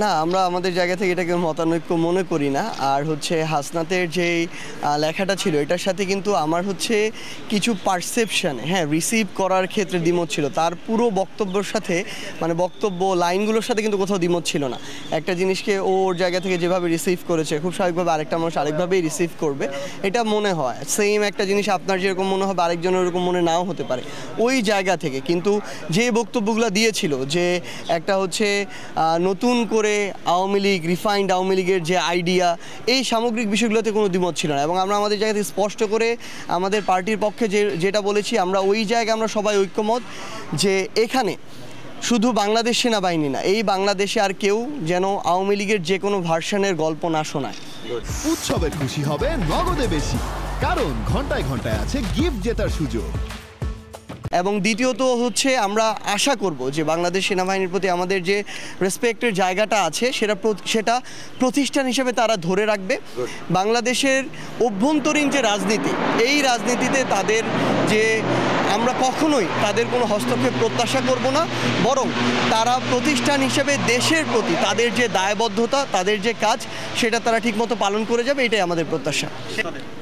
না, আমরা আমাদের জায়গা থেকে এটাকে মতানৈক্য মনে করি না। আর হচ্ছে হাসনাতের যেই লেখাটা ছিল এটার সাথে কিন্তু আমার হচ্ছে কিছু পারসেপশানে রিসিভ করার ক্ষেত্রে দ্বিমত ছিল। তার পুরো বক্তব্যের সাথে মানে বক্তব্য লাইনগুলোর সাথে কিন্তু কোথাও দ্বিমত ছিল না। একটা জিনিসকে ওর জায়গা থেকে যেভাবে রিসিভ করেছে খুব স্বাভাবিকভাবে আরেকটা মানুষ আরেকভাবেই রিসিভ করবে, এটা মনে হয়। সেম একটা জিনিস আপনার যেরকম মনে হবে আরেকজনের ওরকম মনে নাও হতে পারে ওই জায়গা থেকে। কিন্তু যে বক্তব্যগুলো দিয়েছিল যে একটা হচ্ছে নতুন করে আওয়ামী লীগ, রিফাইন্ড আওয়ামী লীগের যে আইডিয়া, এই সামগ্রিক বিষয়গুলোতে কোনো দ্বিমত ছিল না। এবং আমরা আমাদের জায়গা থেকে স্পষ্ট করে আমাদের পার্টির পক্ষে যেটা বলেছি, আমরা ওই জায়গায় আমরা সবাই ঐক্যমত যে এখানে শুধু বাংলাদেশ সেনাবাহিনী না, এই বাংলাদেশে আর কেউ যেন আওয়ামী লীগের যে কোনো ভার্সনের গল্প না শোনায়। উৎসবে খুশি হবে নগদে বেশি, কারণ ঘন্টায় ঘন্টায় আছে গিফট জেতার সুযোগ। এবং দ্বিতীয়ত হচ্ছে আমরা আশা করব যে বাংলাদেশ সেনাবাহিনীর প্রতি আমাদের যে রেসপেক্টের জায়গাটা আছে সেটা প্রতিষ্ঠান হিসেবে তারা ধরে রাখবে। বাংলাদেশের অভ্যন্তরীণ যে রাজনীতি, এই রাজনীতিতে তাদের যে আমরা কখনোই তাদের কোনো হস্তক্ষেপ প্রত্যাশা করব না, বরং তারা প্রতিষ্ঠান হিসেবে দেশের প্রতি তাদের যে দায়বদ্ধতা, তাদের যে কাজ, সেটা তারা ঠিকমতো পালন করে যাবে, এটাই আমাদের প্রত্যাশা।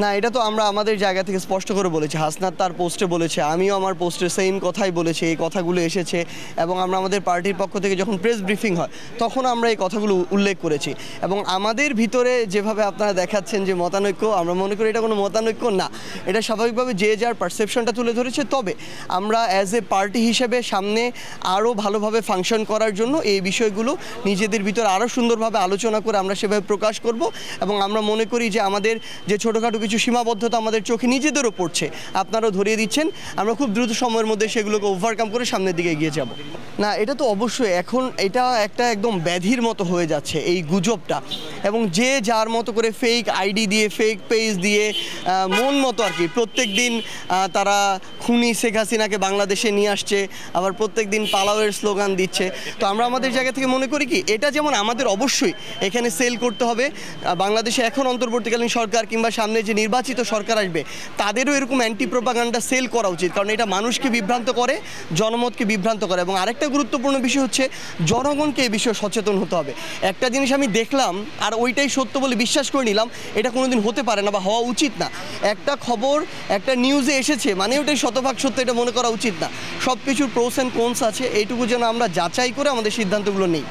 না, এটা তো আমরা আমাদের জায়গা থেকে স্পষ্ট করে বলেছি। হাসনাত তার পোস্টে বলেছে, আমিও আমার পোস্টে সেম কথাই বলেছি, এই কথাগুলো এসেছে। এবং আমরা আমাদের পার্টির পক্ষ থেকে যখন প্রেস ব্রিফিং হয় তখন আমরা এই কথাগুলো উল্লেখ করেছি। এবং আমাদের ভিতরে যেভাবে আপনারা দেখাচ্ছেন যে মতানৈক্য, আমরা মনে করি এটা কোনো মতানৈক্য না, এটা স্বাভাবিকভাবে যে যার পারসেপশনটা তুলে ধরেছে। তবে আমরা অ্যাজ এ পার্টি হিসেবে সামনে আরও ভালোভাবে ফাংশন করার জন্য এই বিষয়গুলো নিজেদের ভিতরে আরও সুন্দরভাবে আলোচনা করে আমরা সেভাবে প্রকাশ করব। এবং আমরা মনে করি যে আমাদের যে ছোটোখাটো কিছু সীমাবদ্ধতা আমাদের চোখে নিজেদেরও পড়ছে, আপনারাও ধরিয়ে দিচ্ছেন, আমরা খুব দ্রুত সময়ের মধ্যে সেগুলোকে ওভারকাম করে সামনের দিকে এগিয়ে যাব। না, এটা তো অবশ্যই এখন এটা একটা একদম ব্যাধির মতো হয়ে যাচ্ছে এই গুজবটা। এবং যে যার মতো করে ফেক আইডি দিয়ে, ফেক পেজ দিয়ে মন মতো আর কি প্রত্যেক দিন তারা খুনি শেখ হাসিনাকে বাংলাদেশে নিয়ে আসছে, আবার প্রত্যেক দিন পালাওয়ের স্লোগান দিচ্ছে। তো আমরা আমাদের জায়গা থেকে মনে করি কি, এটা যেমন আমাদের অবশ্যই এখানে সেল করতে হবে, বাংলাদেশে এখন অন্তর্বর্তীকালীন সরকার কিংবা সামনে যে নির্বাচিত সরকার আসবে তাদেরও এরকম অ্যান্টি প্রোপাগান্ডা সেল করা উচিত, কারণ এটা মানুষকে বিভ্রান্ত করে, জনমতকে বিভ্রান্ত করে। এবং আরেকটা গুরুত্বপূর্ণ বিষয় হচ্ছে জনগণকে এই বিষয়ে সচেতন হতে হবে। একটা জিনিস আমি দেখলাম আর ওইটাই সত্য বলে বিশ্বাস করে নিলাম, এটা কোনোদিন হতে পারে না বা হওয়া উচিত না। একটা খবর একটা নিউজে এসেছে মানে ওটাই শতভাগ সত্য, এটা মনে করা উচিত না। সব কিছুর প্রোস অ্যান্ড কোনস আছে, এইটুকু যেন আমরা যাচাই করে আমাদের সিদ্ধান্তগুলো নিই।